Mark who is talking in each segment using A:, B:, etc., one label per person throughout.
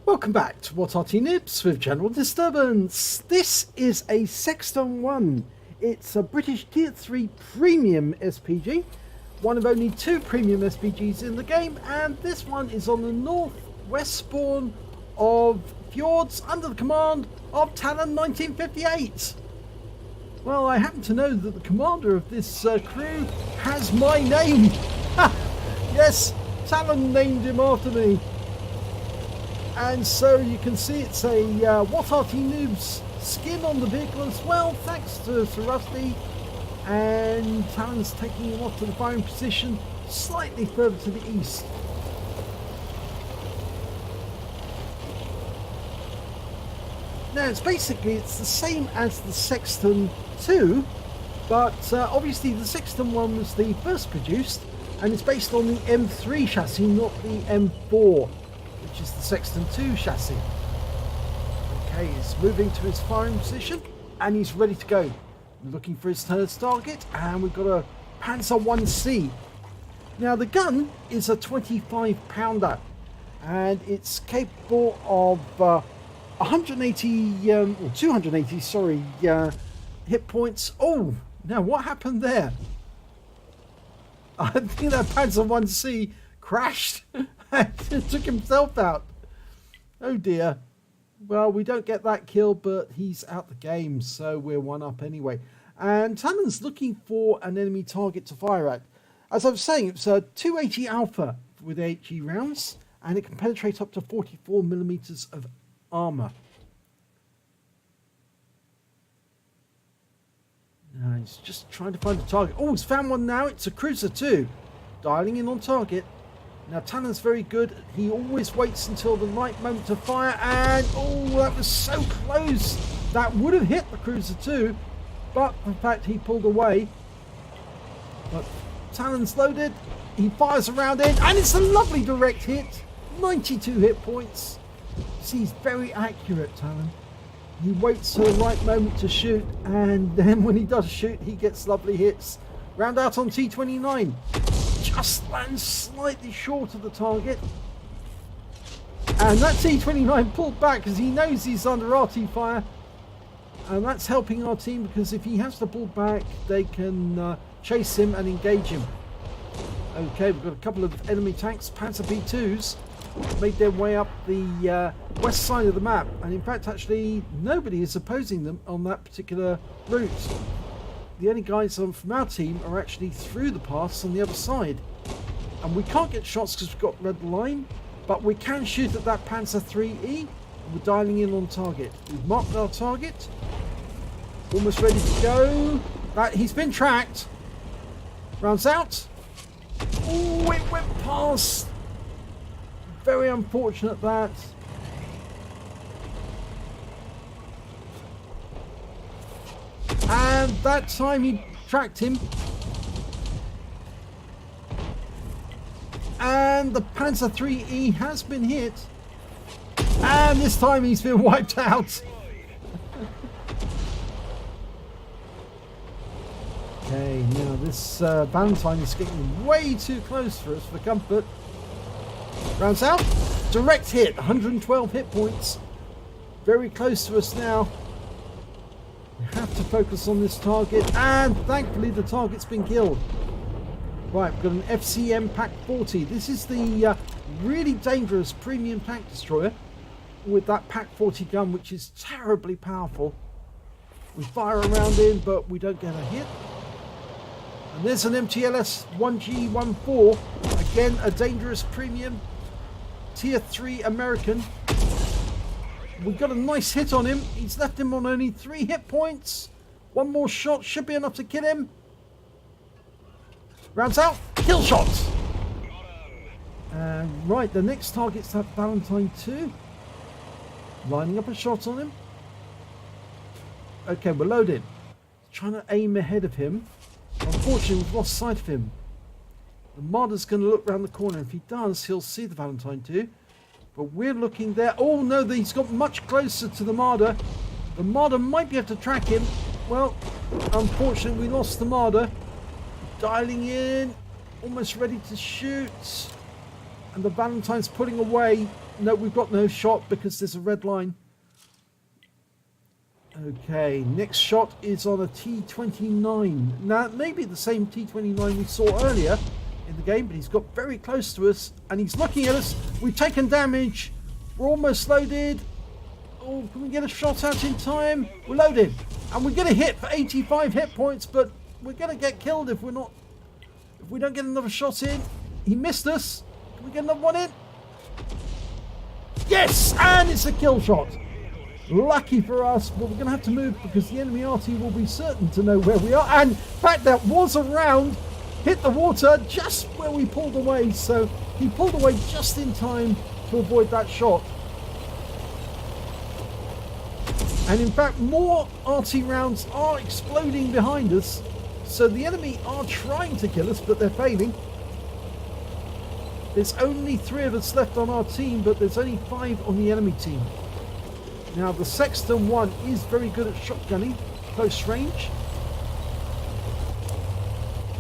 A: Welcome back to What Arty Noobs with General Disturbance. This is a Sexton I. It's a British Tier 3 Premium SPG, one of only 2 Premium SPGs in the game, and this one is on the northwest spawn of Fjords under the command of Talon 1958. Well, I happen to know that the commander of this crew has my name. Yes, Talon named him after me. And so you can see it's a What Arty Noobs skin on the vehicle as well, thanks to Sir Rusty. And Talon's taking him off to the firing position slightly further to the east. Now it's the same as the Sexton II, but obviously the Sexton I was the first produced, and it's based on the M3 chassis, not the M4. Which is the Sexton II chassis. Okay, he's moving to his firing position and he's ready to go. Looking for his third target, and we've got a Panzer 1C. Now the gun is a 25 pounder and it's capable of 280 hit points. Oh, now what happened there? I think that Panzer 1C crashed and took himself out. Oh dear. Well, we don't get that kill, but he's out the game, so we're 1 up anyway. And Talon's looking for an enemy target to fire at. As I was saying, it's a 280 Alpha with HE rounds, and it can penetrate up to 44mm of armor. Now he's just trying to find a target. Oh, he's found one now. It's a cruiser too. Dialing in on target. Now Talon's very good. He always waits until the right moment to fire, and oh, that was so close. That would have hit the cruiser too, but in fact he pulled away. But Talon's loaded. He fires around in, and it's a lovely direct hit. 92 hit points. See, he's very accurate, Talon. He waits for the right moment to shoot, and then when he does shoot, he gets lovely hits. Round out on T29. Just lands slightly short of the target, and that T29 pulled back because he knows he's under Arty fire, and that's helping our team because if he has to pull back, they can chase him and engage him. Okay, we've got a couple of enemy tanks, Panzer P2s, made their way up the west side of the map, and in fact actually nobody is opposing them on that particular route. The only guys from our team are actually through the pass on the other side. And we can't get shots because we've got red line, but we can shoot at that Panzer IIIe. We're dialing in on target. We've marked our target. Almost ready to go. He's been tracked. Rounds out. Oh, it went past. Very unfortunate that. And that time he tracked him. And the Panzer IIIe has been hit. And this time he's been wiped out. Okay, now this Valentine is getting way too close for us for comfort. Rounds out. Direct hit. 112 hit points. Very close to us now. We have to focus on this target, and thankfully the target's been killed. Right, we've got an FCM Pack 40. This is the really dangerous premium tank destroyer with that Pack 40 gun, which is terribly powerful. We fire a round in, but we don't get a hit. And there's an MTLS 1G14, again a dangerous premium Tier 3 American. We got a nice hit on him. He's left him on only 3 hit points. One more shot should be enough to kill him. Rounds out. Kill shot. Right, the next target's that Valentine 2. Lining up a shot on him. Okay, we're loaded. Trying to aim ahead of him. Unfortunately, we've lost sight of him. The Marder's going to look round the corner. If he does, he'll see the Valentine 2. But we're looking there. Oh no, he's got much closer to the Marder. The Marder might be able to track him. Well, unfortunately we lost the Marder. Dialing in. Almost ready to shoot. And the Valentine's pulling away. No, we've got no shot because there's a red line. Okay, next shot is on a T29. Now, it may be the same T29 we saw earlier in the game, but he's got very close to us and he's looking at us. We've taken damage. We're almost loaded. Oh, can we get a shot out in time? We're loaded. And we're going to hit for 85 hit points, but we're going to get killed if we don't get another shot in. He missed us. Can we get another one in? Yes! And it's a kill shot. Lucky for us, but we're going to have to move because the enemy Arty will be certain to know where we are. And in fact, that was a round. Hit the water just where we pulled away. So he pulled away just in time to avoid that shot. And in fact, more Arty rounds are exploding behind us. So the enemy are trying to kill us, but they're failing. There's only 3 of us left on our team, but there's only 5 on the enemy team. Now, the Sexton I is very good at shotgunning, close range.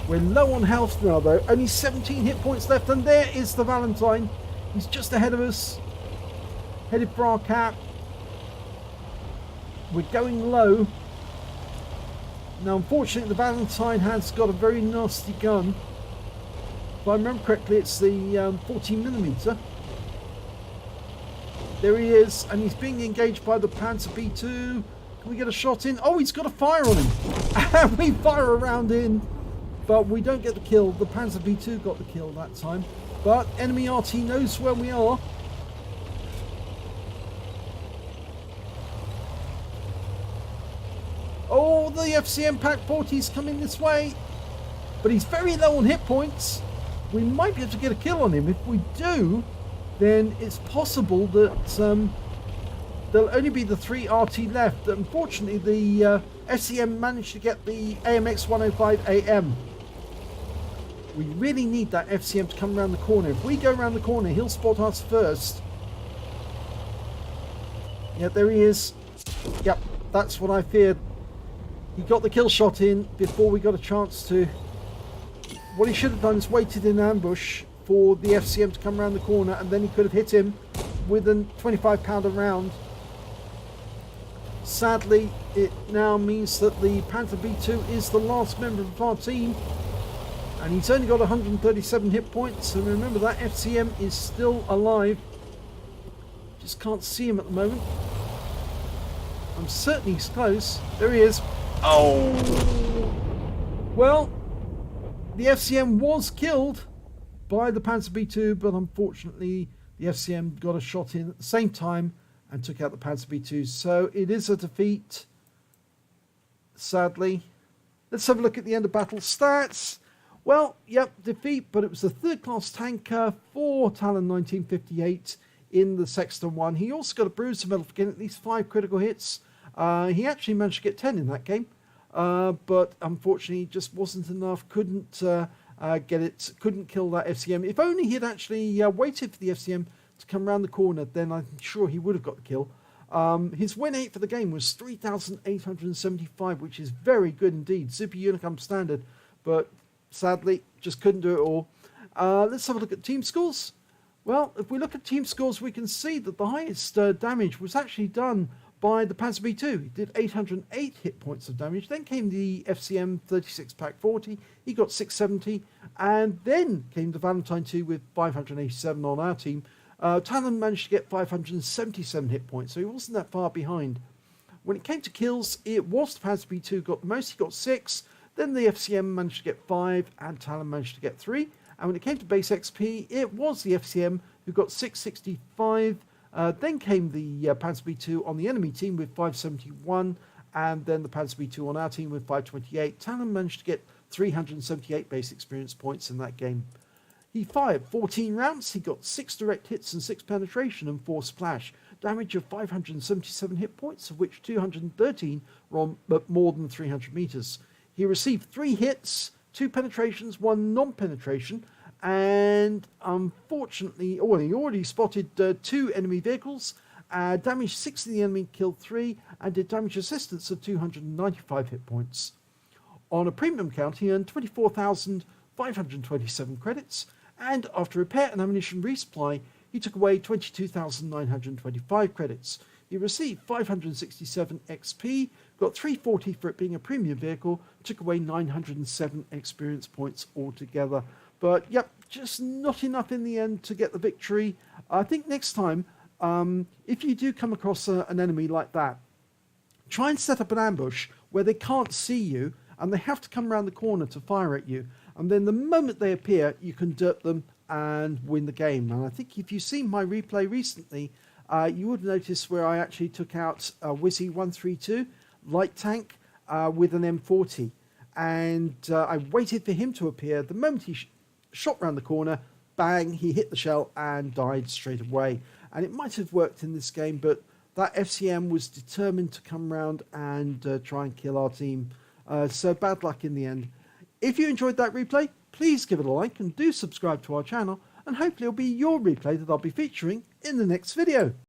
A: We're low on health now, though. Only 17 hit points left, and there is the Valentine. He's just ahead of us. Headed for our cap. We're going low. Now, unfortunately, the Valentine has got a very nasty gun. If I remember correctly, it's the 14mm. There he is, and he's being engaged by the Panzer B2. Can we get a shot in? Oh, he's got a fire on him. And we fire a round in, but we don't get the kill. The Panzer B2 got the kill that time. But enemy RT knows where we are. Oh, the FCM Pack 40 is coming this way. But he's very low on hit points. We might be able to get a kill on him. If we do, then it's possible that there'll only be the 3 RT left. Unfortunately, the SCM managed to get the AMX 105 AM. We really need that FCM to come around the corner. If we go around the corner, he'll spot us first. Yeah, there he is. Yep, that's what I feared. He got the kill shot in before we got a chance to... What he should have done is waited in ambush for the FCM to come around the corner, and then he could have hit him with a 25-pounder round. Sadly, it now means that the Panther B2 is the last member of our team, and he's only got 137 hit points. And remember, that FCM is still alive. Just can't see him at the moment. I'm certain he's close. There he is. Oh! Well, the FCM was killed by the Panzer B2, but unfortunately the FCM got a shot in at the same time and took out the Panzer B2. So it is a defeat, sadly. Let's have a look at the end of battle stats. Well, yep, defeat, but it was the 3rd class tanker for Talon 1958 in the Sexton I. He also got a bruiser medal for getting at least 5 critical hits. He actually managed to get 10 in that game, but unfortunately just wasn't enough. Couldn't get it, couldn't kill that FCM. If only he had actually waited for the FCM to come around the corner, then I'm sure he would have got the kill. His win 8 for the game was 3,875, which is very good indeed. Super Unicum standard, but sadly just couldn't do it all. Let's have a look at team scores. Well, if we look at team scores, we can see that the highest damage was actually done by the Panzer B2. He did 808 hit points of damage. Then came the FCM 36 Pack 40. He got 670. And then came the Valentine 2 with 587 on our team. Talon managed to get 577 hit points, so he wasn't that far behind. When it came to kills, it was the Panzer B2 got the most. He got 6. Then the FCM managed to get 5, and Talon managed to get 3. And when it came to base XP, it was the FCM who got 665. Then came the Panzer B2 on the enemy team with 571, and then the Panzer B2 on our team with 528. Talon managed to get 378 base experience points in that game. He fired 14 rounds. He got 6 direct hits and 6 penetration and 4 splash. Damage of 577 hit points, of which 213 were on more than 300 meters. He received 3 hits, 2 penetrations, 1 non-penetration, and unfortunately, he already spotted 2 enemy vehicles, damaged 6 of the enemy, killed 3, and did damage assistance of 295 hit points. On a premium count, he earned 24,527 credits, and after repair and ammunition resupply, he took away 22,925 credits. He received 567 XP, got 340 for it being a premium vehicle, took away 907 experience points altogether. But yep, just not enough in the end to get the victory. I think next time, if you do come across an enemy like that, try and set up an ambush where they can't see you and they have to come around the corner to fire at you. And then the moment they appear, you can derp them and win the game. And I think if you've seen my replay recently, you would notice where I actually took out a Wizzy 132 light tank with an M40. And I waited for him to appear. The moment he shot round the corner, bang, he hit the shell and died straight away. And it might have worked in this game, but that FCM was determined to come round and try and kill our team. So bad luck in the end. If you enjoyed that replay, please give it a like and do subscribe to our channel, and hopefully it'll be your replay that I'll be featuring in the next video.